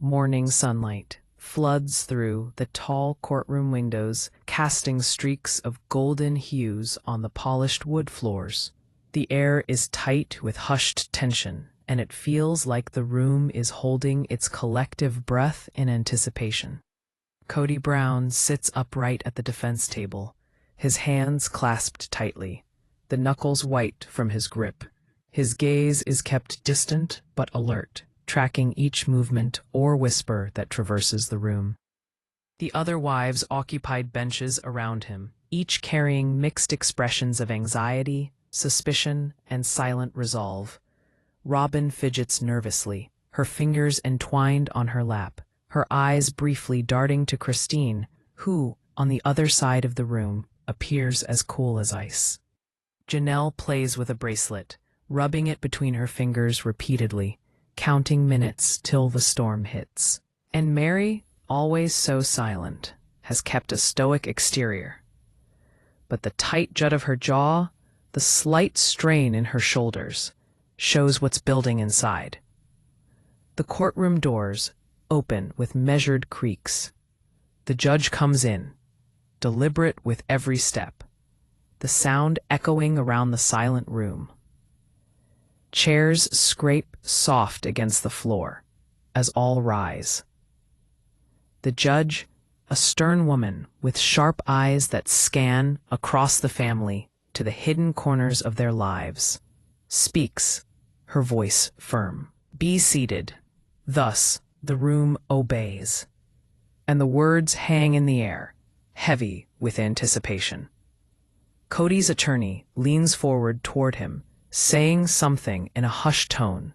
morning sunlight floods through the tall courtroom windows, casting streaks of golden hues on the polished wood floors. The air is tight with hushed tension, and it feels like the room is holding its collective breath in anticipation. Kody Brown sits upright at the defense table, his hands clasped tightly, the knuckles white from his grip. His gaze is kept distant but alert, tracking each movement or whisper that traverses the room. The other wives occupied benches around him, each carrying mixed expressions of anxiety, suspicion, and silent resolve. Robyn fidgets nervously, her fingers entwined on her lap, her eyes briefly darting to Christine, who, on the other side of the room, appears as cool as ice. Janelle plays with a bracelet, rubbing it between her fingers repeatedly, counting minutes till the storm hits. And Meri, always so silent, has kept a stoic exterior. But the tight jut of her jaw, the slight strain in her shoulders, shows what's building inside. The courtroom doors open with measured creaks. The judge comes in, deliberate with every step, the sound echoing around the silent room. Chairs scrape soft against the floor as all rise. The judge, a stern woman with sharp eyes that scan across the family to the hidden corners of their lives, speaks, her voice firm. "Be seated." Thus, the room obeys, and the words hang in the air, heavy with anticipation. Kody's attorney leans forward toward him, saying something in a hushed tone.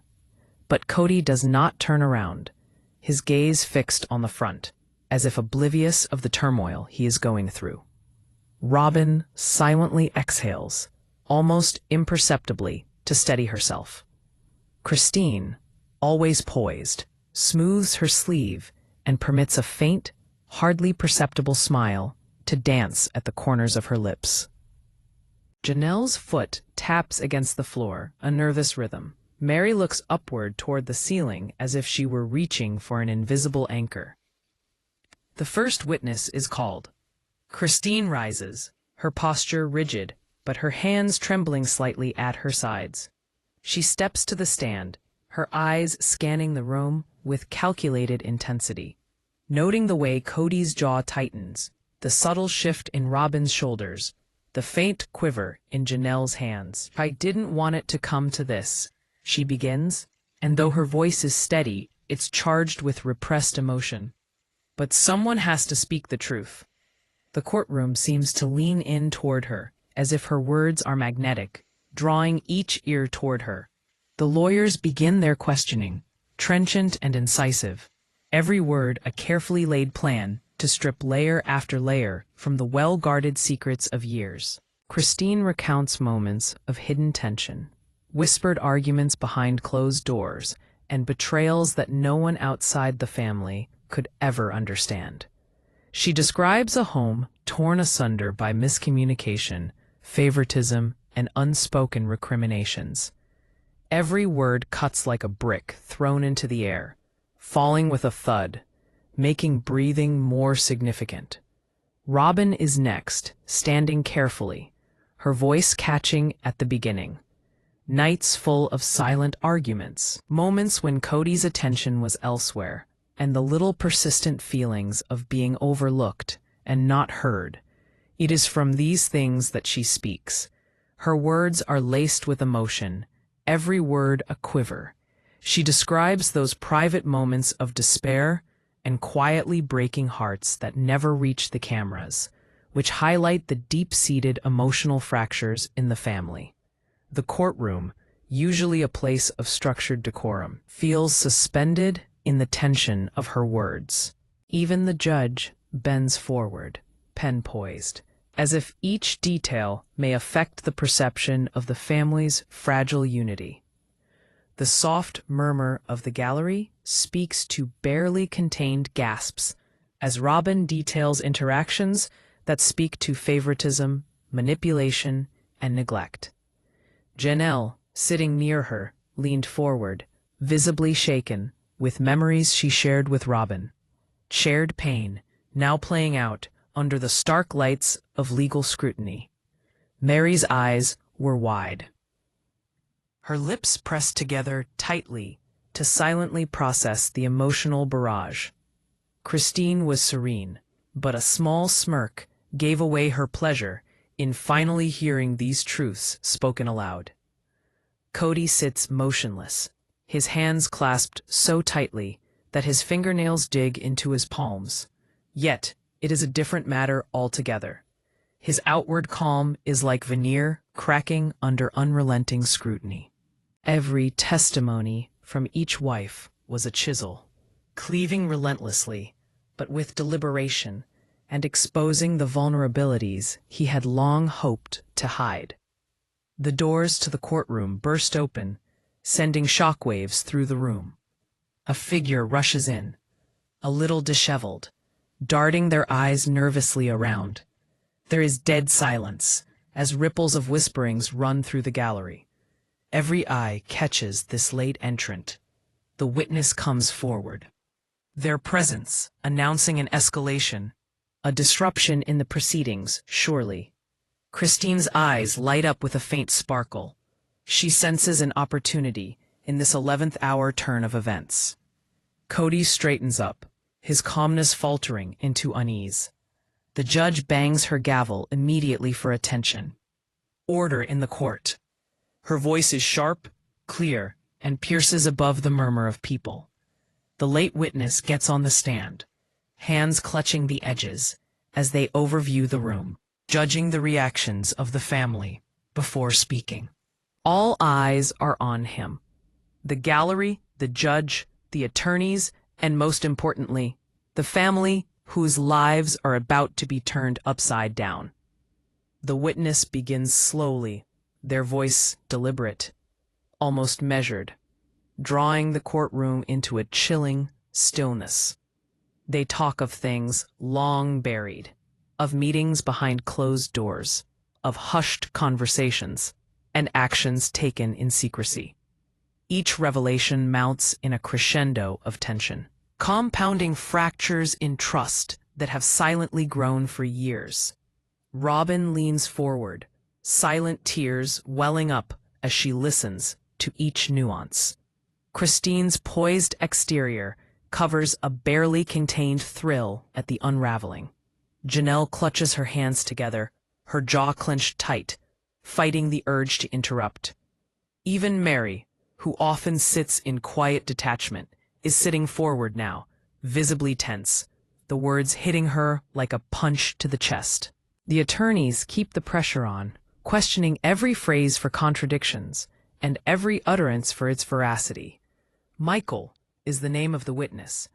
But Kody does not turn around, his gaze fixed on the front, as if oblivious of the turmoil he is going through. Robyn silently exhales, almost imperceptibly, to steady herself. Christine, always poised, smooths her sleeve and permits a faint, hardly perceptible smile to dance at the corners of her lips. Janelle's foot taps against the floor, a nervous rhythm. Meri looks upward toward the ceiling as if she were reaching for an invisible anchor. The first witness is called. Christine rises, her posture rigid, but her hands trembling slightly at her sides. She steps to the stand, her eyes scanning the room with calculated intensity. Noting the way Kody's jaw tightens, the subtle shift in Robyn's shoulders, the faint quiver in Janelle's hands. "I didn't want it to come to this," she begins, and though her voice is steady, it's charged with repressed emotion. "But someone has to speak the truth." The courtroom seems to lean in toward her, as if her words are magnetic, drawing each ear toward her. The lawyers begin their questioning, trenchant and incisive, every word a carefully laid plan to strip layer after layer from the well-guarded secrets of years. Christine recounts moments of hidden tension, whispered arguments behind closed doors, and betrayals that no one outside the family could ever understand. She describes a home torn asunder by miscommunication, favoritism, and unspoken recriminations. Every word cuts like a brick thrown into the air, falling with a thud, making breathing more significant. Robyn is next, standing carefully, her voice catching at the beginning. Nights full of silent arguments, moments when Kody's attention was elsewhere, and the little persistent feelings of being overlooked and not heard. It is from these things that she speaks. Her words are laced with emotion, every word a quiver. She describes those private moments of despair and quietly breaking hearts that never reach the cameras, which highlight the deep-seated emotional fractures in the family. The courtroom, usually a place of structured decorum, feels suspended in the tension of her words. Even the judge bends forward, pen poised, as if each detail may affect the perception of the family's fragile unity. The soft murmur of the gallery speaks to barely contained gasps as Robyn details interactions that speak to favoritism, manipulation, and neglect. Janelle, sitting near her, leaned forward, visibly shaken, with memories she shared with Robyn. Shared pain, now playing out under the stark lights of legal scrutiny. Meri's eyes were wide. Her lips pressed together tightly to silently process the emotional barrage. Christine was serene, but a small smirk gave away her pleasure in finally hearing these truths spoken aloud. Kody sits motionless, his hands clasped so tightly that his fingernails dig into his palms. Yet, it is a different matter altogether. His outward calm is like veneer cracking under unrelenting scrutiny. Every testimony from each wife was a chisel, cleaving relentlessly, but with deliberation, and exposing the vulnerabilities he had long hoped to hide. The doors to the courtroom burst open, sending shockwaves through the room. A figure rushes in, a little disheveled, darting their eyes nervously around. There is dead silence as ripples of whisperings run through the gallery. Every eye catches this late entrant. The witness comes forward. Their presence announcing an escalation, a disruption in the proceedings, surely. Christine's eyes light up with a faint sparkle. She senses an opportunity in this 11th hour turn of events. Kody straightens up, his calmness faltering into unease. The judge bangs her gavel immediately for attention. Order in the court. Her voice is sharp, clear, and pierces above the murmur of people. The late witness gets on the stand, hands clutching the edges as they overview the room, judging the reactions of the family before speaking. All eyes are on him. The gallery, the judge, the attorneys, and most importantly, the family whose lives are about to be turned upside down. The witness begins slowly, their voice deliberate, almost measured, drawing the courtroom into a chilling stillness. They talk of things long buried, of meetings behind closed doors, of hushed conversations, and actions taken in secrecy. Each revelation mounts in a crescendo of tension, compounding fractures in trust that have silently grown for years. Robyn leans forward, silent tears welling up as she listens to each nuance. Christine's poised exterior covers a barely contained thrill at the unraveling. Janelle clutches her hands together, her jaw clenched tight, fighting the urge to interrupt. Even Meri, who often sits in quiet detachment, is sitting forward now, visibly tense, the words hitting her like a punch to the chest. The attorneys keep the pressure on, questioning every phrase for contradictions and every utterance for its veracity. Michael is the name of the witness,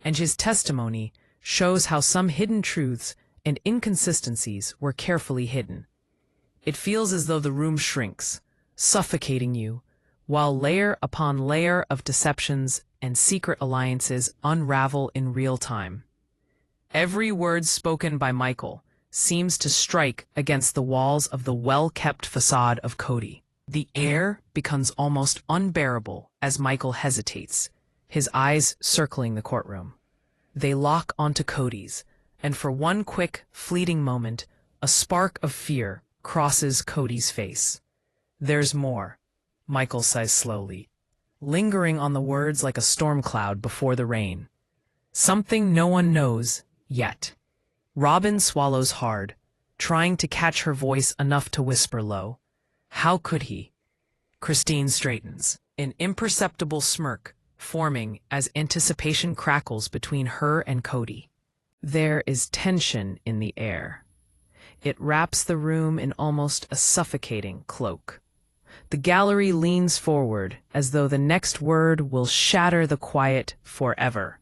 and his testimony shows how some hidden truths and inconsistencies were carefully hidden. It feels as though the room shrinks, suffocating you, while layer upon layer of deceptions and secret alliances unravel in real time. Every word spoken by Michael seems to strike against the walls of the well-kept facade of Kody. The air becomes almost unbearable as Michael hesitates, his eyes circling the courtroom. They lock onto Kody's, and for one quick, fleeting moment, a spark of fear crosses Kody's face. There's more, Michael says slowly, lingering on the words like a storm cloud before the rain. Something no one knows yet. Robyn swallows hard, trying to catch her voice enough to whisper low. How could he? Christine straightens, an imperceptible smirk forming as anticipation crackles between her and Kody. There is tension in the air. It wraps the room in almost a suffocating cloak. The gallery leans forward as though the next word will shatter the quiet forever.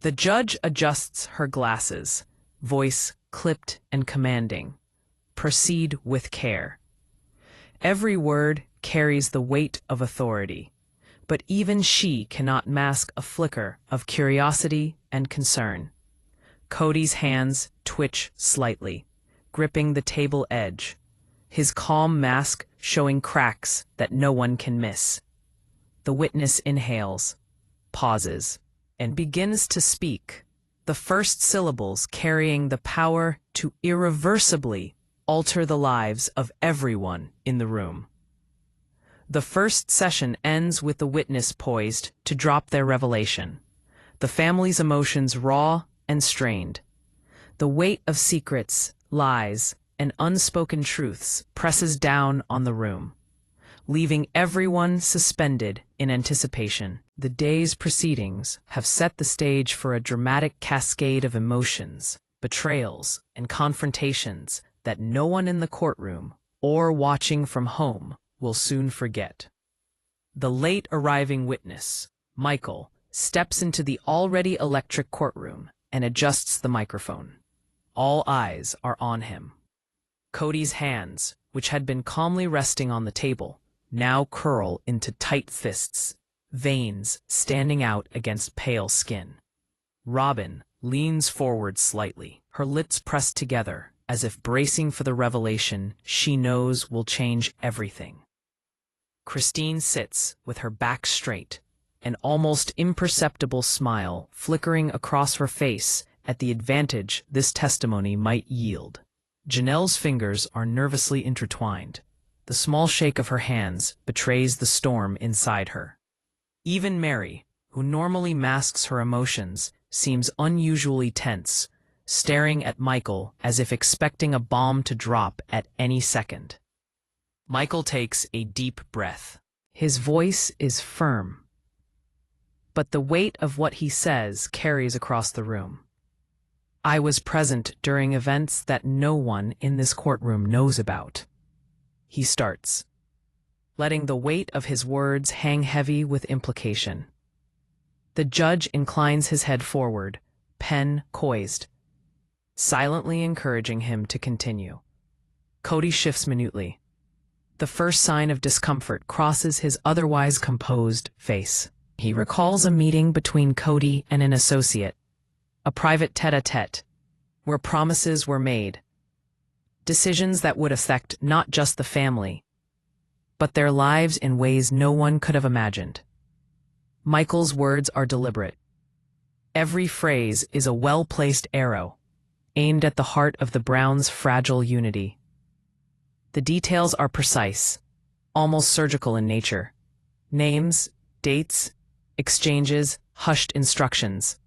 The judge adjusts her glasses, voice clipped and commanding. Proceed with care. Every word carries the weight of authority, but even she cannot mask a flicker of curiosity and concern. Kody's hands twitch slightly, gripping the table edge, his calm mask showing cracks that no one can miss. The witness inhales, pauses and begins to speak, the first syllables carrying the power to irreversibly alter the lives of everyone in the room. The first session ends with the witness poised to drop their revelation, the family's emotions raw and strained. The weight of secrets, lies, and unspoken truths presses down on the room, leaving everyone suspended in anticipation. The day's proceedings have set the stage for a dramatic cascade of emotions, betrayals, and confrontations that no one in the courtroom or watching from home will soon forget. The late arriving witness, Michael, steps into the already electric courtroom and adjusts the microphone. All eyes are on him. Kody's hands, which had been calmly resting on the table, now curl into tight fists, veins standing out against pale skin. Robyn leans forward slightly, her lips pressed together, as if bracing for the revelation she knows will change everything. Christine sits with her back straight, an almost imperceptible smile flickering across her face at the advantage this testimony might yield. Janelle's fingers are nervously intertwined. The small shake of her hands betrays the storm inside her. Even Meri, who normally masks her emotions, seems unusually tense, staring at Michael as if expecting a bomb to drop at any second. Michael takes a deep breath. His voice is firm, but the weight of what he says carries across the room. I was present during events that no one in this courtroom knows about. He starts, letting the weight of his words hang heavy with implication. The judge inclines his head forward, pen poised, silently encouraging him to continue. Kody shifts minutely. The first sign of discomfort crosses his otherwise composed face. He recalls a meeting between Kody and an associate, a private tête-à-tête, where promises were made, decisions that would affect not just the family, but their lives in ways no one could have imagined. Michael's words are deliberate. Every phrase is a well-placed arrow, aimed at the heart of the Browns' fragile unity. The details are precise, almost surgical in nature. Names, dates, exchanges, hushed instructions,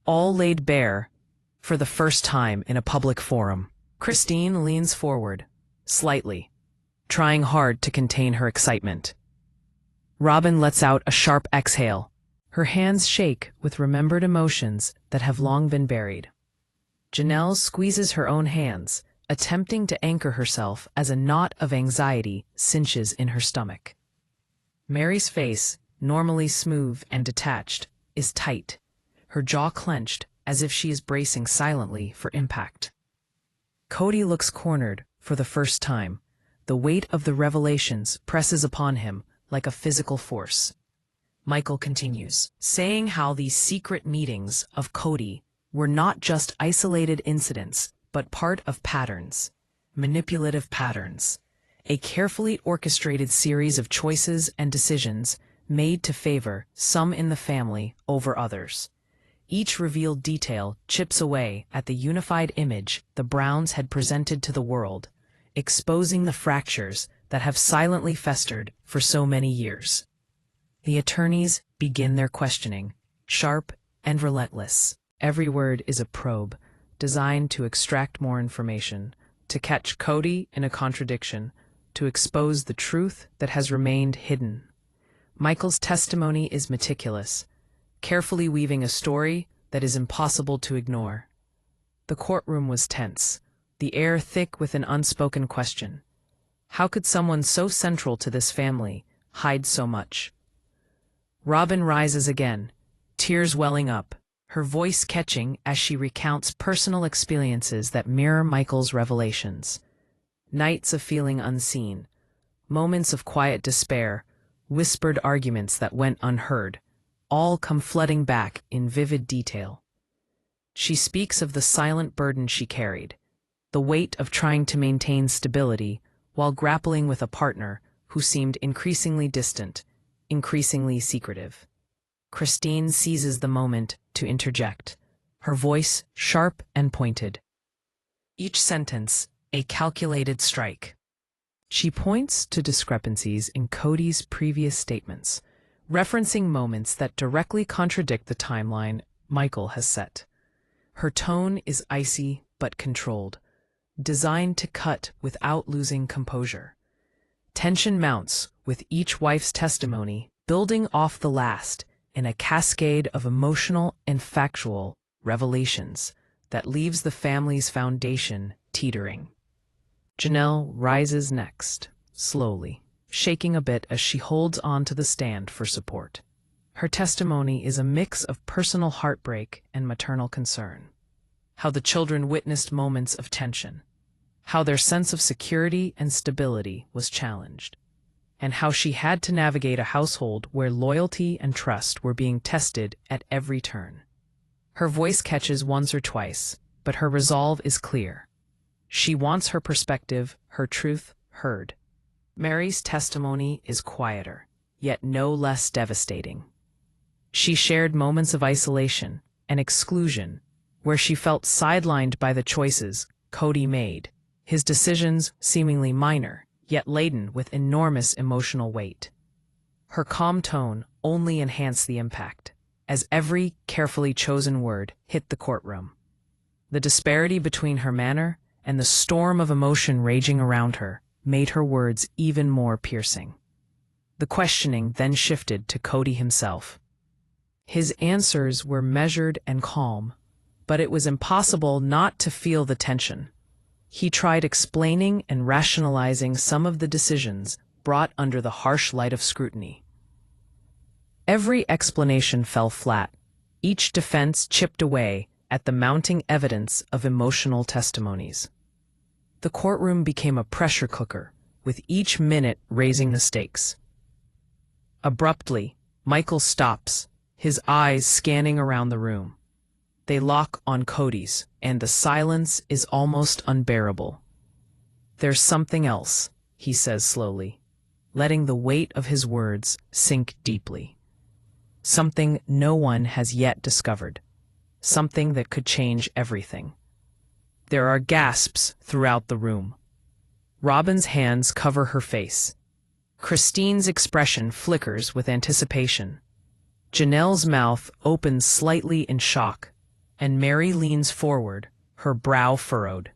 all laid bare for the first time in a public forum. Christine leans forward, slightly, trying hard to contain her excitement. Robyn lets out a sharp exhale. Her hands shake with remembered emotions that have long been buried. Janelle squeezes her own hands, attempting to anchor herself as a knot of anxiety cinches in her stomach. Meri's face, normally smooth and detached, is tight, her jaw clenched as if she is bracing silently for impact. Kody looks cornered for the first time. The weight of the revelations presses upon him like a physical force. Michael continues, saying how these secret meetings of Kody were not just isolated incidents, but part of patterns, manipulative patterns, a carefully orchestrated series of choices and decisions made to favor some in the family over others. Each revealed detail chips away at the unified image the Browns had presented to the world, exposing the fractures that have silently festered for so many years. The attorneys begin their questioning, sharp and relentless. Every word is a probe, designed to extract more information, to catch Kody in a contradiction, to expose the truth that has remained hidden. Michael's testimony is meticulous, carefully weaving a story that is impossible to ignore. The courtroom was tense, the air thick with an unspoken question. How could someone so central to this family hide so much? Robyn rises again, tears welling up, her voice catching as she recounts personal experiences that mirror Michael's revelations. Nights of feeling unseen, moments of quiet despair, whispered arguments that went unheard, all come flooding back in vivid detail. She speaks of the silent burden she carried, the weight of trying to maintain stability while grappling with a partner who seemed increasingly distant, increasingly secretive. Christine seizes the moment to interject, her voice sharp and pointed. Each sentence a calculated strike. She points to discrepancies in Kody's previous statements, referencing moments that directly contradict the timeline Michael has set. Her tone is icy but controlled, designed to cut without losing composure. Tension mounts with each wife's testimony, building off the last in a cascade of emotional and factual revelations that leaves the family's foundation teetering. Janelle rises next, slowly, shaking a bit as she holds on to the stand for support. Her testimony is a mix of personal heartbreak and maternal concern. How the children witnessed moments of tension, how their sense of security and stability was challenged, and how she had to navigate a household where loyalty and trust were being tested at every turn. Her voice catches once or twice, but her resolve is clear. She wants her perspective, her truth, heard. Meri's testimony is quieter, yet no less devastating. She shared moments of isolation and exclusion, where she felt sidelined by the choices Kody made, his decisions seemingly minor, yet laden with enormous emotional weight. Her calm tone only enhanced the impact, as every carefully chosen word hit the courtroom. The disparity between her manner and the storm of emotion raging around her made her words even more piercing. The questioning then shifted to Kody himself. His answers were measured and calm, but it was impossible not to feel the tension. He tried explaining and rationalizing some of the decisions brought under the harsh light of scrutiny. Every explanation fell flat, each defense chipped away at the mounting evidence of emotional testimonies. The courtroom became a pressure cooker, with each minute raising the stakes. Abruptly, Michael stops, his eyes scanning around the room. They lock on Kody's, and the silence is almost unbearable. "There's something else," he says slowly, letting the weight of his words sink deeply. Something no one has yet discovered. Something that could change everything. There are gasps throughout the room. Robyn's hands cover her face. Christine's expression flickers with anticipation. Janelle's mouth opens slightly in shock, and Meri leans forward, her brow furrowed.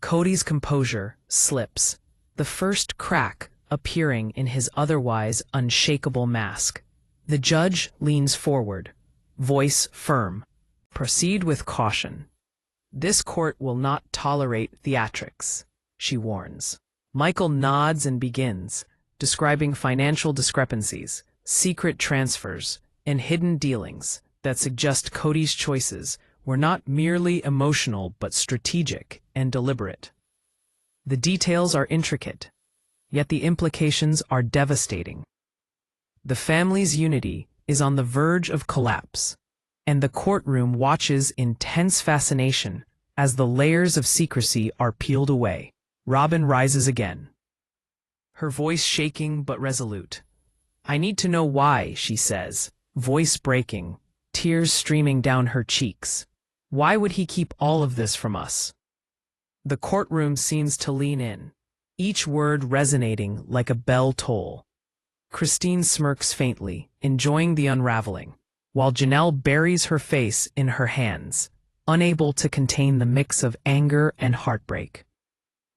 Kody's composure slips, the first crack appearing in his otherwise unshakable mask. The judge leans forward, voice firm. "Proceed with caution. This court will not tolerate theatrics," she warns. Michael nods and begins, describing financial discrepancies, secret transfers, and hidden dealings that suggest Kody's choices were not merely emotional but strategic and deliberate. The details are intricate, yet the implications are devastating. The family's unity is on the verge of collapse, and the courtroom watches in tense fascination as the layers of secrecy are peeled away. Robyn rises again, her voice shaking but resolute. "I need to know why," she says, voice breaking, tears streaming down her cheeks. "Why would he keep all of this from us?" The courtroom seems to lean in, each word resonating like a bell toll. Christine smirks faintly, enjoying the unraveling, while Janelle buries her face in her hands, unable to contain the mix of anger and heartbreak.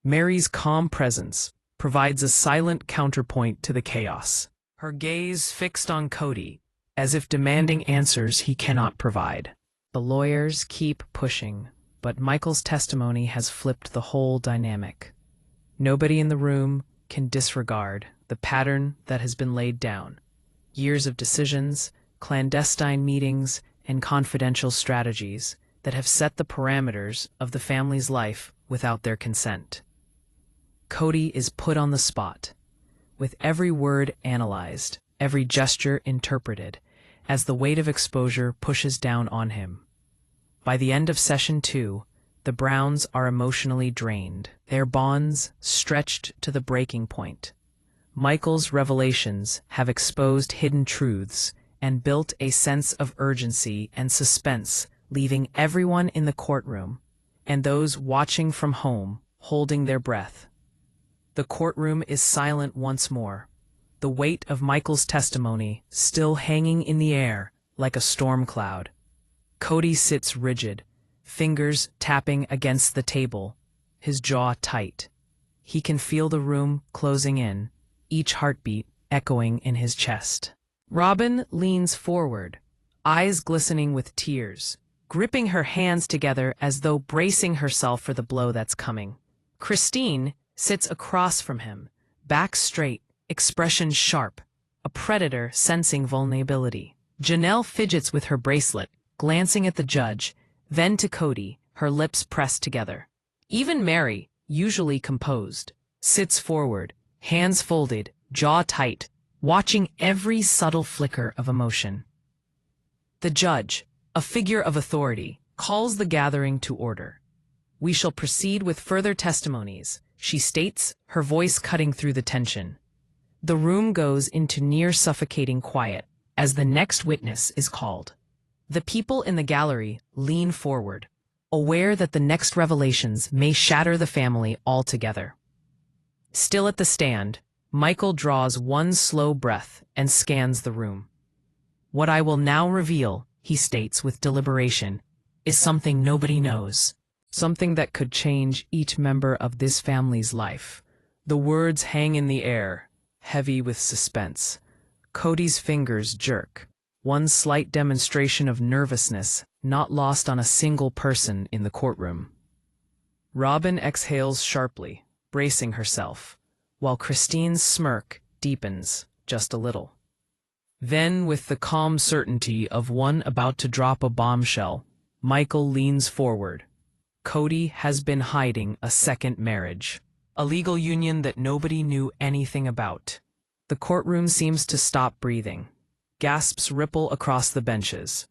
Meri's calm presence provides a silent counterpoint to the chaos, her gaze fixed on Kody, as if demanding answers he cannot provide. The lawyers keep pushing, but Michael's testimony has flipped the whole dynamic. Nobody in the room can disregard the pattern that has been laid down. Years of decisions, clandestine meetings, and confidential strategies that have set the parameters of the family's life without their consent. Kody is put on the spot, with every word analyzed, every gesture interpreted, as the weight of exposure pushes down on him. By the end of session 2, the Browns are emotionally drained, their bonds stretched to the breaking point. Michael's revelations have exposed hidden truths, and built a sense of urgency and suspense, leaving everyone in the courtroom, and those watching from home, holding their breath. The courtroom is silent once more, the weight of Michael's testimony still hanging in the air like a storm cloud. Kody sits rigid, fingers tapping against the table, his jaw tight. He can feel the room closing in, each heartbeat echoing in his chest. Robyn leans forward, eyes glistening with tears, gripping her hands together as though bracing herself for the blow that's coming. Christine sits across from him, back straight, expression sharp, a predator sensing vulnerability. Janelle fidgets with her bracelet, glancing at the judge, then to Kody, her lips pressed together. Even Meri, usually composed, sits forward, hands folded, jaw tight, watching every subtle flicker of emotion. The judge, a figure of authority, calls the gathering to order. "We shall proceed with further testimonies," she states, her voice cutting through the tension. The room goes into near suffocating quiet as the next witness is called. The people in the gallery lean forward, aware that the next revelations may shatter the family altogether. Still at the stand, Michael draws one slow breath and scans the room. "What I will now reveal," he states with deliberation, "is something nobody knows. Something that could change each member of this family's life." The words hang in the air, heavy with suspense. Kody's fingers jerk, one slight demonstration of nervousness not lost on a single person in the courtroom. Robyn exhales sharply, bracing herself, while Christine's smirk deepens just a little. Then, with the calm certainty of one about to drop a bombshell, Michael leans forward. Kody has been hiding a second marriage, a legal union that nobody knew anything about. The courtroom seems to stop breathing. Gasps ripple across the benches.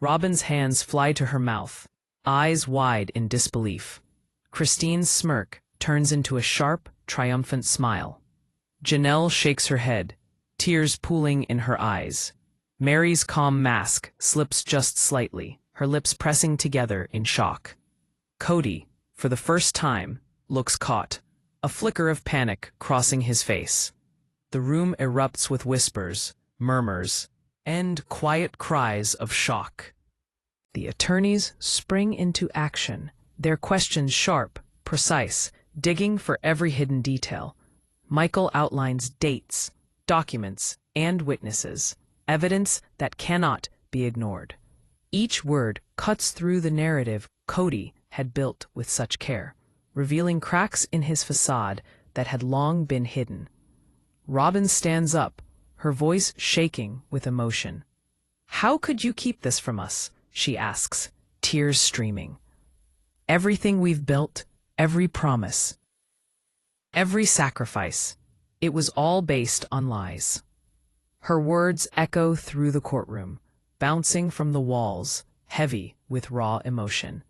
Robyn's hands fly to her mouth, eyes wide in disbelief. Christine's smirk turns into a sharp, triumphant smile. Janelle shakes her head, tears pooling in her eyes. Meri's calm mask slips just slightly, her lips pressing together in shock. Kody, for the first time, looks caught, a flicker of panic crossing his face. The room erupts with whispers, murmurs, and quiet cries of shock. The attorneys spring into action, their questions sharp, precise, digging for every hidden detail. Michael outlines dates, documents, and witnesses, evidence that cannot be ignored. Each word cuts through the narrative Kody had built with such care, revealing cracks in his facade that had long been hidden. Robyn stands up, her voice shaking with emotion. "How could you keep this from us?" she asks, tears streaming. "Everything we've built, every promise, every sacrifice, it was all based on lies." Her words echo through the courtroom, bouncing from the walls, heavy with raw emotion.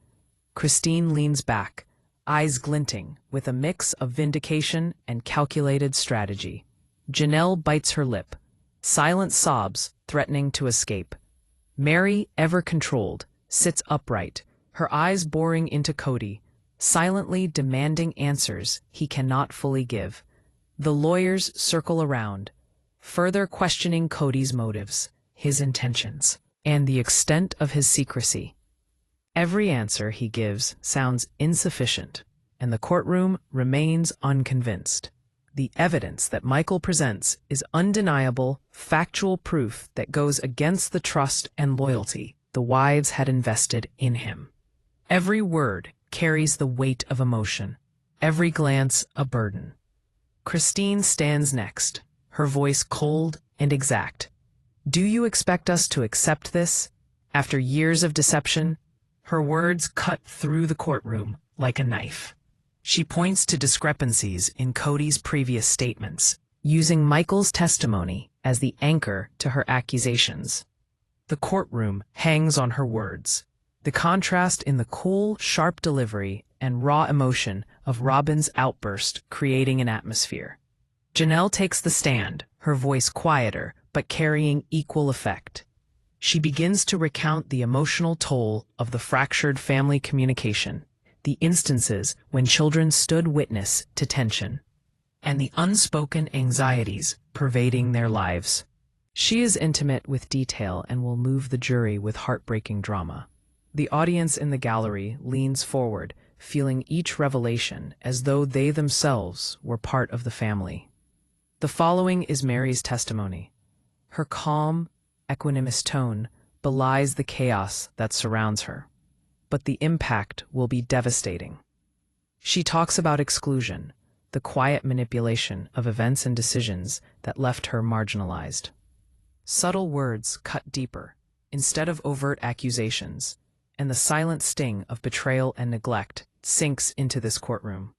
Christine leans back, eyes glinting with a mix of vindication and calculated strategy. Janelle bites her lip, silent sobs threatening to escape. Meri, ever controlled, sits upright, her eyes boring into Kody, silently demanding answers he cannot fully give. The lawyers circle around, further questioning Kody's motives, his intentions, and the extent of his secrecy. Every answer he gives sounds insufficient, and the courtroom remains unconvinced. The evidence that Michael presents is undeniable, factual proof that goes against the trust and loyalty the wives had invested in him. Every word carries the weight of emotion, every glance a burden. Christine stands next, her voice cold and exact. "Do you expect us to accept this? After years of deception?" Her words cut through the courtroom like a knife. She points to discrepancies in Kody's previous statements, using Michael's testimony as the anchor to her accusations. The courtroom hangs on her words, the contrast in the cool, sharp delivery and raw emotion of Robyn's outburst creating an atmosphere. Janelle takes the stand, her voice quieter but carrying equal effect. She begins to recount the emotional toll of the fractured family communication, the instances when children stood witness to tension, and the unspoken anxieties pervading their lives. She is intimate with detail and will move the jury with heartbreaking drama. The audience in the gallery leans forward, feeling each revelation as though they themselves were part of the family. The following is Meri's testimony. Her calm, equanimous tone belies the chaos that surrounds her, but the impact will be devastating. She talks about exclusion, the quiet manipulation of events and decisions that left her marginalized. Subtle words cut deeper, instead of overt accusations, and the silent sting of betrayal and neglect sinks into this courtroom.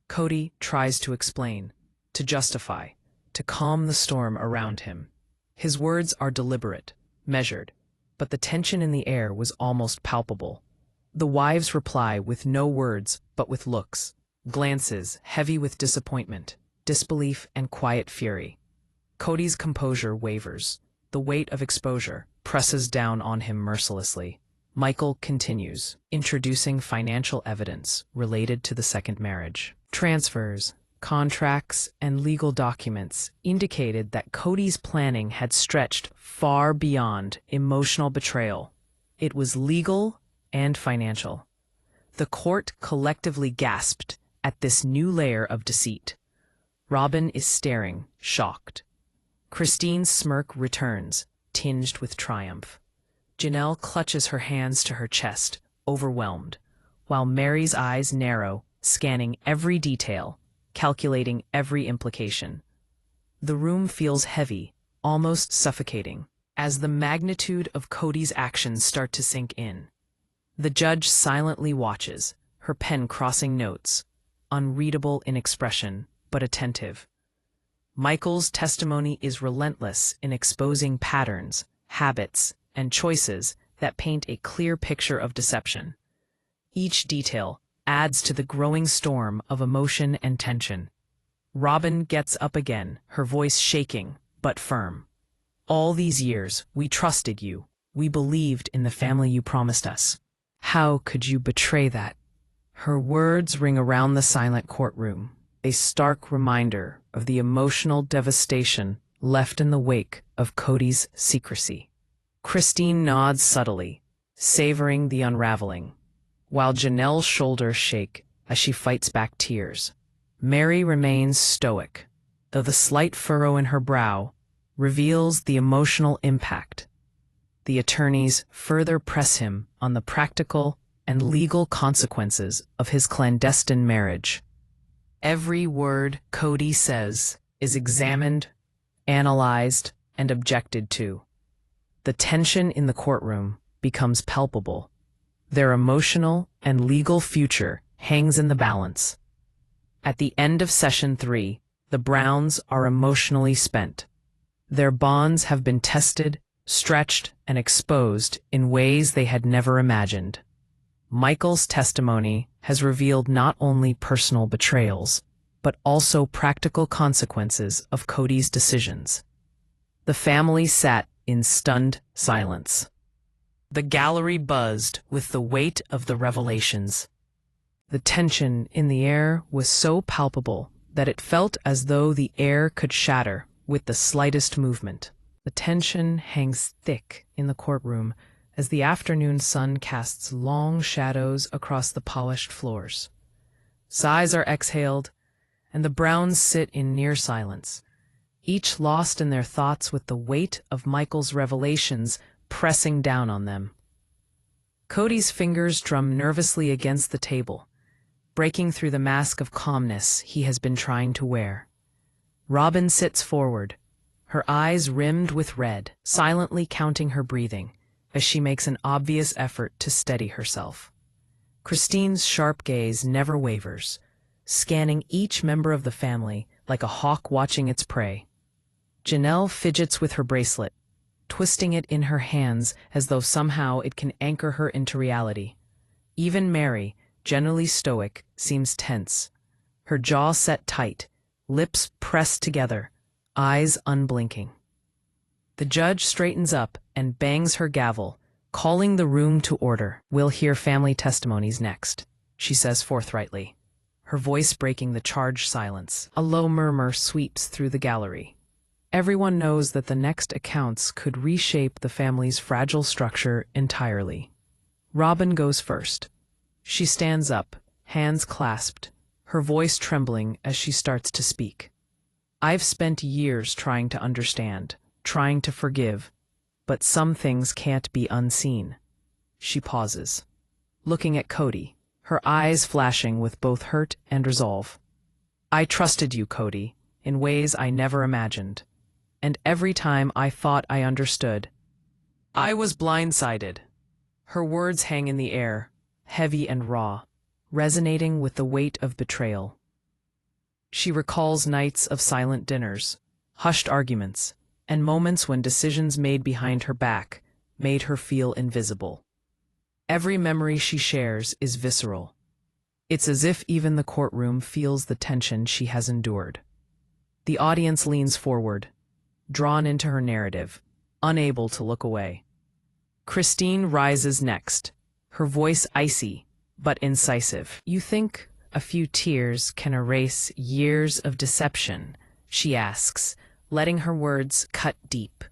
Kody tries to explain, to justify, to calm the storm around him. His words are deliberate, measured, but the tension in the air was almost palpable. The wives reply with no words but with looks, glances heavy with disappointment, disbelief, and quiet fury. Kody's composure wavers. The weight of exposure presses down on him mercilessly. Michael continues, introducing financial evidence related to the second marriage. Transfers, contracts, and legal documents indicated that Kody's planning had stretched far beyond emotional betrayal. It was legal and financial. The court collectively gasped at this new layer of deceit. Robyn is staring, shocked. Christine's smirk returns, tinged with triumph. Janelle clutches her hands to her chest, overwhelmed, while Meri's eyes narrow, scanning every detail, calculating every implication. The room feels heavy, almost suffocating, as the magnitude of Kody's actions start to sink in. The judge silently watches, her pen crossing notes, unreadable in expression, but attentive. Michael's testimony is relentless in exposing patterns, habits, and choices that paint a clear picture of deception. Each detail adds to the growing storm of emotion and tension. Robyn gets up again, her voice shaking, but firm. All these years, we trusted you. We believed in the family you promised us. How could you betray that? Her words ring around the silent courtroom, a stark reminder of the emotional devastation left in the wake of Kody's secrecy. Christine nods subtly, savoring the unraveling, while Janelle's shoulders shake as she fights back tears. Meri remains stoic, though the slight furrow in her brow reveals the emotional impact. The attorneys further press him on the practical and legal consequences of his clandestine marriage. Every word Kody says is examined, analyzed, and objected to. The tension in the courtroom becomes palpable. Their emotional and legal future hangs in the balance. At the end of Session 3, the Browns are emotionally spent. Their bonds have been tested, stretched, and exposed in ways they had never imagined. Michael's testimony has revealed not only personal betrayals, but also practical consequences of Kody's decisions. The family sat in stunned silence. The gallery buzzed with the weight of the revelations. The tension in the air was so palpable that it felt as though the air could shatter with the slightest movement. The tension hangs thick in the courtroom as the afternoon sun casts long shadows across the polished floors. Sighs are exhaled, and the Browns sit in near silence, each lost in their thoughts with the weight of Michael's revelations pressing down on them. Kody's fingers drum nervously against the table, breaking through the mask of calmness he has been trying to wear. Robyn sits forward, her eyes rimmed with red, silently counting her breathing as she makes an obvious effort to steady herself. Christine's sharp gaze never wavers, scanning each member of the family like a hawk watching its prey. Janelle fidgets with her bracelet, twisting it in her hands as though somehow it can anchor her into reality. Even Meri, generally stoic, seems tense, her jaw set tight, lips pressed together, eyes unblinking. The judge straightens up and bangs her gavel, calling the room to order. "We'll hear family testimonies next," she says forthrightly, her voice breaking the charged silence. A low murmur sweeps through the gallery. Everyone knows that the next accounts could reshape the family's fragile structure entirely. Robyn goes first. She stands up, hands clasped, her voice trembling as she starts to speak. "I've spent years trying to understand, trying to forgive, but some things can't be unseen." She pauses, looking at Kody, her eyes flashing with both hurt and resolve. "I trusted you, Kody, in ways I never imagined. And every time I thought I understood, I was blindsided." Her words hang in the air, heavy and raw, resonating with the weight of betrayal. She recalls nights of silent dinners, hushed arguments, and moments when decisions made behind her back made her feel invisible. Every memory she shares is visceral. It's as if even the courtroom feels the tension she has endured. The audience leans forward, drawn into her narrative, unable to look away. Christine rises next, her voice icy but incisive. "You think a few tears can erase years of deception?" she asks, letting her words cut deep.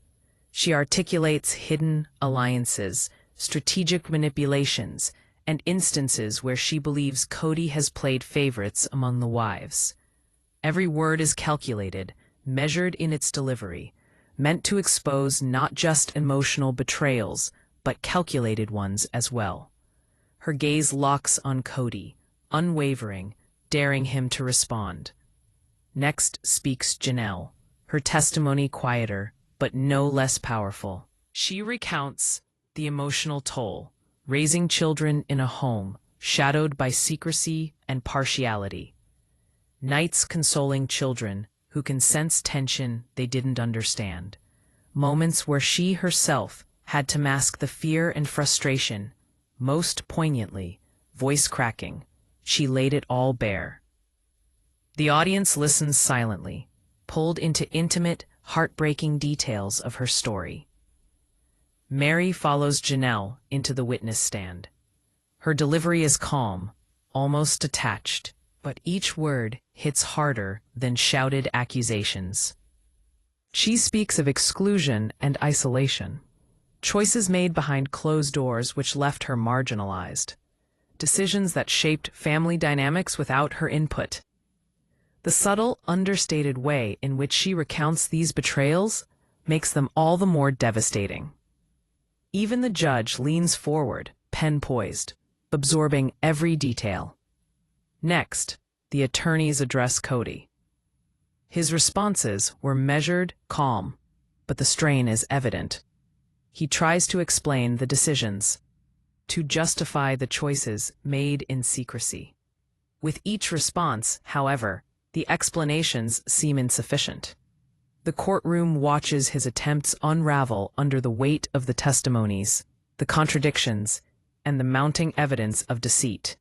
She articulates hidden alliances, strategic manipulations, and instances where she believes Kody has played favorites among the wives. Every word is calculated, measured in its delivery, meant to expose not just emotional betrayals, but calculated ones as well. Her gaze locks on Kody, unwavering, daring him to respond. Next speaks Janelle, her testimony quieter, but no less powerful. She recounts the emotional toll, raising children in a home shadowed by secrecy and partiality. Nights consoling children who can sense tension they didn't understand. Moments where she herself had to mask the fear and frustration. Most poignantly, voice cracking, she laid it all bare. The audience listens silently, pulled into intimate, heartbreaking details of her story. Meri follows Janelle into the witness stand. Her delivery is calm, almost detached, but each word hits harder than shouted accusations. She speaks of exclusion and isolation, choices made behind closed doors which left her marginalized, decisions that shaped family dynamics without her input. The subtle, understated way in which she recounts these betrayals makes them all the more devastating. Even the judge leans forward, pen poised, absorbing every detail. Next, the attorneys address Kody. His responses were measured, calm, but the strain is evident. He tries to explain the decisions, to justify the choices made in secrecy. With each response, however, the explanations seem insufficient. The courtroom watches his attempts unravel under the weight of the testimonies, the contradictions, and the mounting evidence of deceit.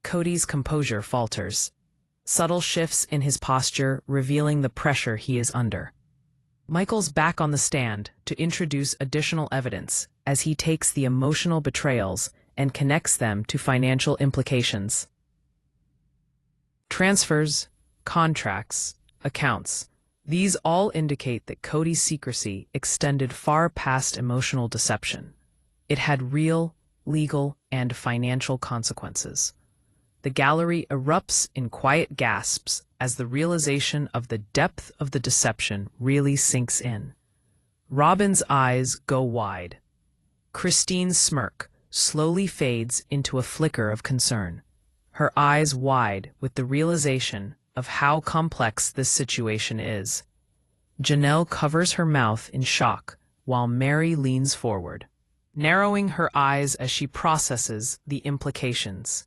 Kody's composure falters, subtle shifts in his posture revealing the pressure he is under. Michael's back on the stand to introduce additional evidence as he takes the emotional betrayals and connects them to financial implications. Transfers, contracts, accounts. These all indicate that Kody's secrecy extended far past emotional deception. It had real, legal, and financial consequences. The gallery erupts in quiet gasps as the realization of the depth of the deception really sinks in. Robyn's eyes go wide. Christine's smirk slowly fades into a flicker of concern, her eyes wide with the realization of how complex this situation is. Janelle covers her mouth in shock while Meri leans forward, narrowing her eyes as she processes the implications.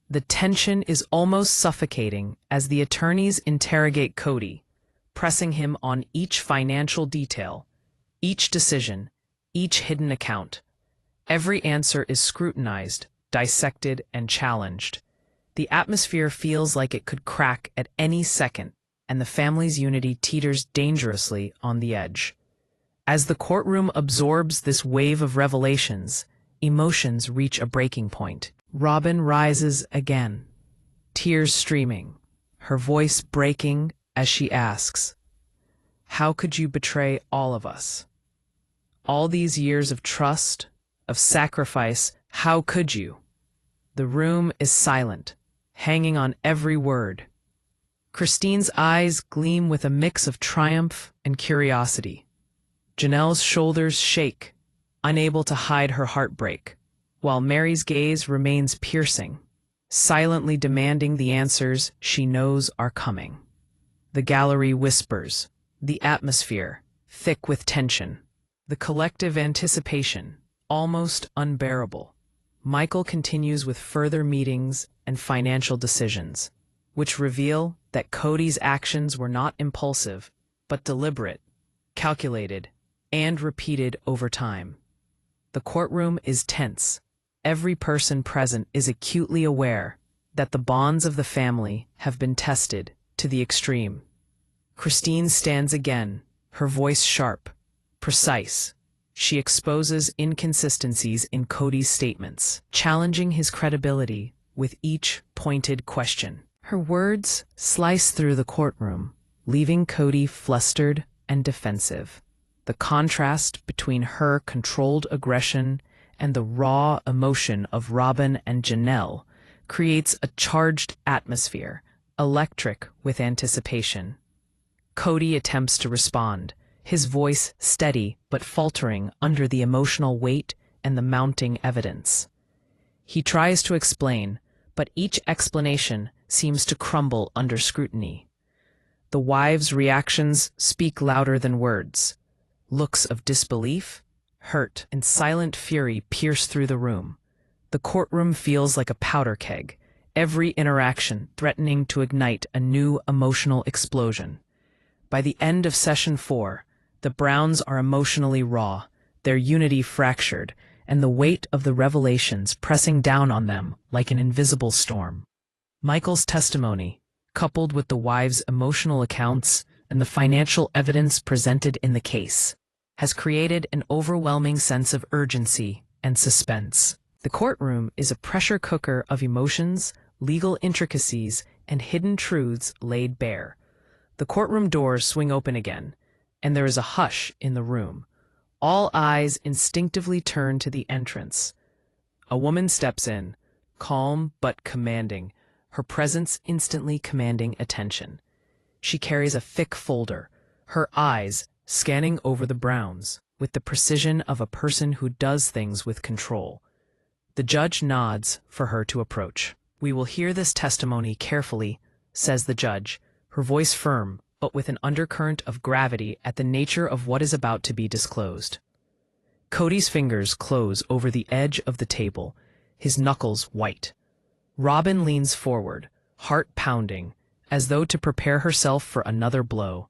The tension is almost suffocating as the attorneys interrogate Kody, pressing him on each financial detail, each decision, each hidden account. Every answer is scrutinized, dissected, and challenged. The atmosphere feels like it could crack at any second, and the family's unity teeters dangerously on the edge. As the courtroom absorbs this wave of revelations, emotions reach a breaking point. Robyn rises again, tears streaming, her voice breaking as she asks, "How could you betray all of us? All these years of trust, of sacrifice, how could you?" The room is silent, hanging on every word. Christine's eyes gleam with a mix of triumph and curiosity. Janelle's shoulders shake, unable to hide her heartbreak, while Meri's gaze remains piercing, silently demanding the answers she knows are coming. The gallery whispers, the atmosphere thick with tension, the collective anticipation almost unbearable. Michael continues with further meetings and financial decisions, which reveal that Kody's actions were not impulsive, but deliberate, calculated, and repeated over time. The courtroom is tense. Every person present is acutely aware that the bonds of the family have been tested to the extreme. Christine stands again, her voice sharp, precise. She exposes inconsistencies in Kody's statements, challenging his credibility with each pointed question. Her words slice through the courtroom, leaving Kody flustered and defensive. The contrast between her controlled aggression and the raw emotion of Robyn and Janelle creates a charged atmosphere, electric with anticipation. Kody attempts to respond, his voice steady but faltering under the emotional weight and the mounting evidence. He tries to explain, but each explanation seems to crumble under scrutiny. The wives' reactions speak louder than words. Looks of disbelief, hurt, and silent fury pierce through the room. The courtroom feels like a powder keg, every interaction threatening to ignite a new emotional explosion. By the end of Session 4, the Browns are emotionally raw, their unity fractured, and the weight of the revelations pressing down on them like an invisible storm. Michael's testimony, coupled with the wives' emotional accounts and the financial evidence presented in the case, has created an overwhelming sense of urgency and suspense. The courtroom is a pressure cooker of emotions, legal intricacies, and hidden truths laid bare. The courtroom doors swing open again, and there is a hush in the room. All eyes instinctively turn to the entrance. A woman steps in, calm but commanding, her presence instantly commanding attention. She carries a thick folder, her eyes scanning over the Browns with the precision of a person who does things with control. The judge nods for her to approach. "We will hear this testimony carefully," says the judge, her voice firm but with an undercurrent of gravity at the nature of what is about to be disclosed. Kody's fingers close over the edge of the table, his knuckles white. Robyn leans forward, heart pounding, as though to prepare herself for another blow.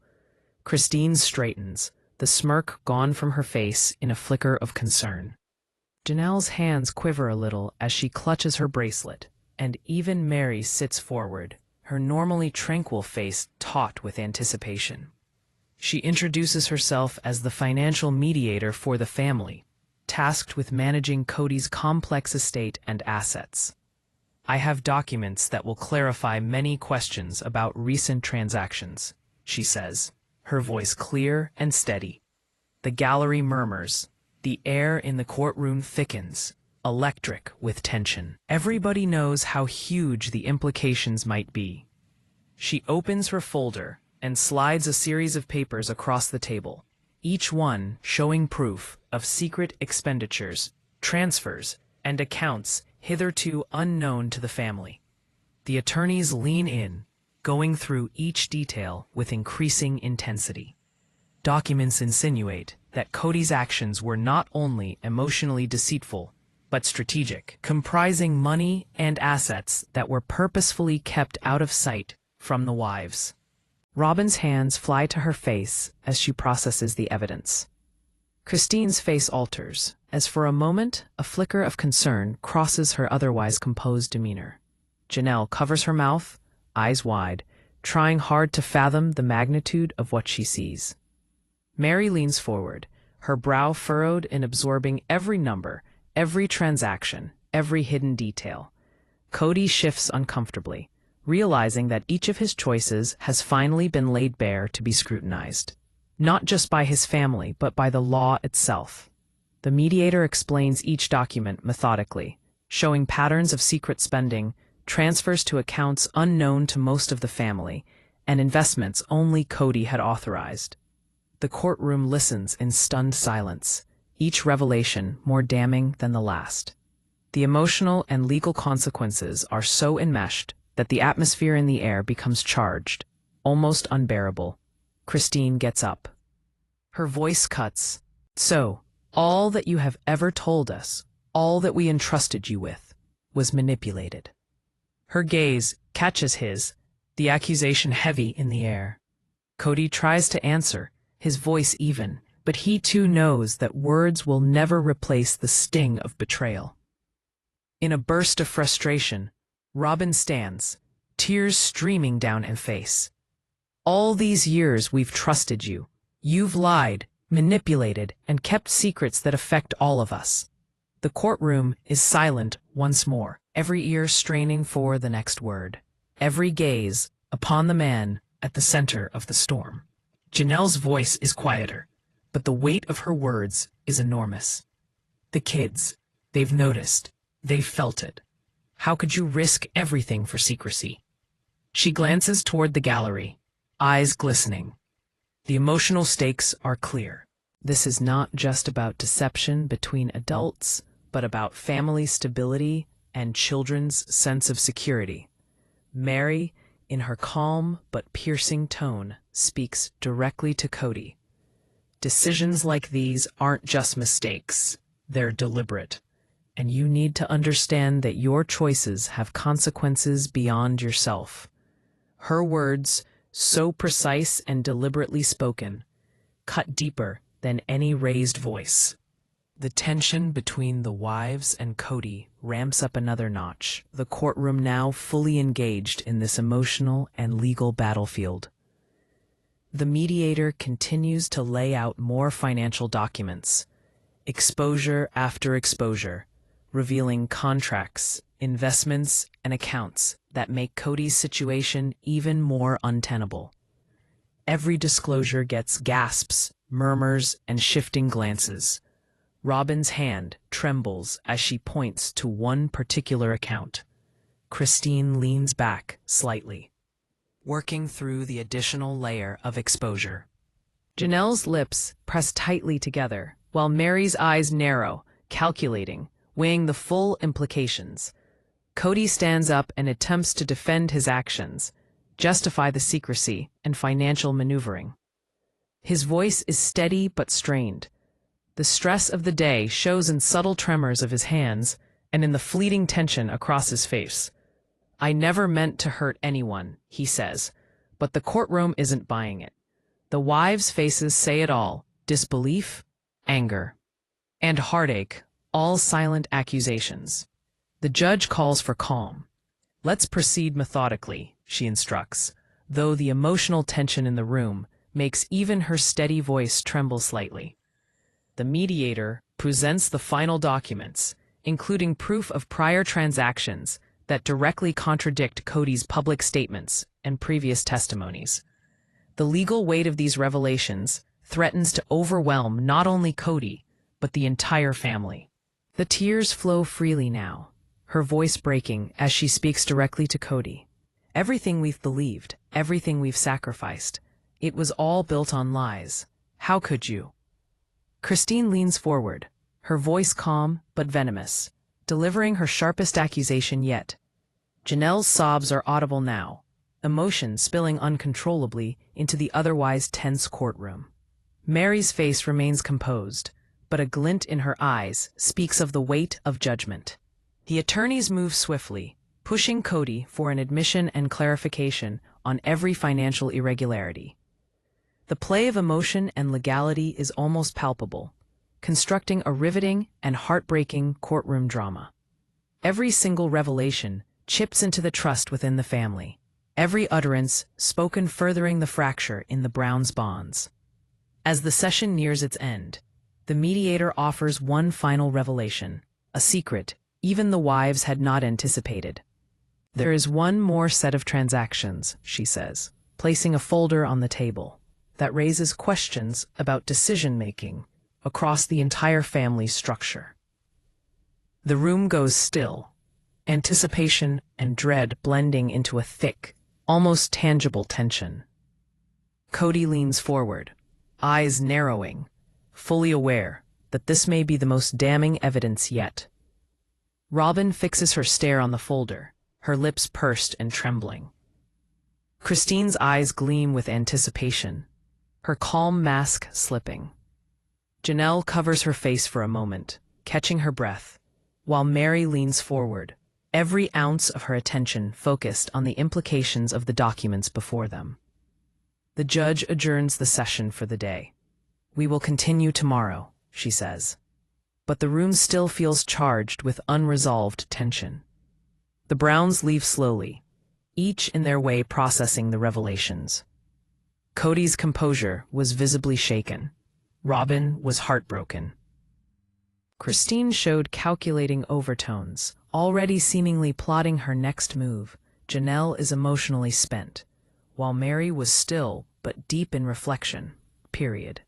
Christine straightens, the smirk gone from her face in a flicker of concern. Janelle's hands quiver a little as she clutches her bracelet, and even Meri sits forward, her normally tranquil face taut with anticipation. She introduces herself as the financial mediator for the family, tasked with managing Kody's complex estate and assets. "I have documents that will clarify many questions about recent transactions," she says, her voice clear and steady. The gallery murmurs. The air in the courtroom thickens, electric with tension. Everybody knows how huge the implications might be. She opens her folder and slides a series of papers across the table, each one showing proof of secret expenditures, transfers, and accounts hitherto unknown to the family. The attorneys lean in, going through each detail with increasing intensity. Documents insinuate that Kody's actions were not only emotionally deceitful, but strategic, comprising money and assets that were purposefully kept out of sight from the wives. Robyn's hands fly to her face as she processes the evidence. Christine's face alters, as for a moment a flicker of concern crosses her otherwise composed demeanor. Janelle covers her mouth, eyes wide, trying hard to fathom the magnitude of what she sees. Meri leans forward, her brow furrowed in absorbing every number, every transaction, every hidden detail. Kody shifts uncomfortably, realizing that each of his choices has finally been laid bare to be scrutinized. Not just by his family, but by the law itself. The mediator explains each document methodically, showing patterns of secret spending, transfers to accounts unknown to most of the family, and investments only Kody had authorized. The courtroom listens in stunned silence, each revelation more damning than the last. The emotional and legal consequences are so enmeshed that the atmosphere in the air becomes charged, almost unbearable. Christine gets up. Her voice cuts. "So, all that you have ever told us, all that we entrusted you with, was manipulated." Her gaze catches his, the accusation heavy in the air. Kody tries to answer, his voice even, but he too knows that words will never replace the sting of betrayal. In a burst of frustration, Robyn stands, tears streaming down her face. "All these years we've trusted you. You've lied, manipulated, and kept secrets that affect all of us." The courtroom is silent once more, every ear straining for the next word, every gaze upon the man at the center of the storm. Janelle's voice is quieter, but the weight of her words is enormous. "The kids, they've noticed, they've felt it. How could you risk everything for secrecy?" She glances toward the gallery, eyes glistening. The emotional stakes are clear. This is not just about deception between adults, but about family stability and children's sense of security. Meri, in her calm but piercing tone, speaks directly to Kody. "Decisions like these aren't just mistakes, they're deliberate. And you need to understand that your choices have consequences beyond yourself." Her words, so precise and deliberately spoken, cut deeper than any raised voice. The tension between the wives and Kody ramps up another notch, the courtroom now fully engaged in this emotional and legal battlefield. The mediator continues to lay out more financial documents, exposure after exposure, revealing contracts, investments, and accounts that make Kody's situation even more untenable. Every disclosure gets gasps, murmurs, and shifting glances. Robyn's hand trembles as she points to one particular account. Christine leans back slightly, working through the additional layer of exposure. Janelle's lips press tightly together, while Meri's eyes narrow, calculating, weighing the full implications. Kody stands up and attempts to defend his actions, justify the secrecy and financial maneuvering. His voice is steady but strained. The stress of the day shows in subtle tremors of his hands and in the fleeting tension across his face. "I never meant to hurt anyone," he says, but the courtroom isn't buying it. The wives' faces say it all: disbelief, anger, and heartache, all silent accusations. The judge calls for calm. "Let's proceed methodically," she instructs, though the emotional tension in the room makes even her steady voice tremble slightly. The mediator presents the final documents, including proof of prior transactions that directly contradict Kody's public statements and previous testimonies. The legal weight of these revelations threatens to overwhelm not only Kody, but the entire family. The tears flow freely now, her voice breaking as she speaks directly to Kody. "Everything we've believed, everything we've sacrificed, it was all built on lies. How could you?" Christine leans forward, her voice calm but venomous, delivering her sharpest accusation yet. Janelle's sobs are audible now, emotion spilling uncontrollably into the otherwise tense courtroom. Meri's face remains composed, but a glint in her eyes speaks of the weight of judgment. The attorneys move swiftly, pushing Kody for an admission and clarification on every financial irregularity. The play of emotion and legality is almost palpable, constructing a riveting and heartbreaking courtroom drama. Every single revelation chips into the trust within the family, every utterance spoken furthering the fracture in the Browns' bonds. As the session nears its end, The mediator offers one final revelation, a secret even the wives had not anticipated. There is one more set of transactions, she says, placing a folder on the table, that raises questions about decision-making across the entire family structure. The room goes still, anticipation and dread blending into a thick, almost tangible tension. Kody leans forward, eyes narrowing, fully aware that this may be the most damning evidence yet. Robyn fixes her stare on the folder, her lips pursed and trembling. Christine's eyes gleam with anticipation, her calm mask slipping. Janelle covers her face for a moment, catching her breath, while Meri leans forward, every ounce of her attention focused on the implications of the documents before them. The judge adjourns the session for the day. "We will continue tomorrow," she says. But the room still feels charged with unresolved tension. The Browns leave slowly, each in their way processing the revelations. Kody's composure was visibly shaken. Robyn was heartbroken. Christine showed calculating overtones, already seemingly plotting her next move. Janelle is emotionally spent, while Meri was still but deep in reflection. Period.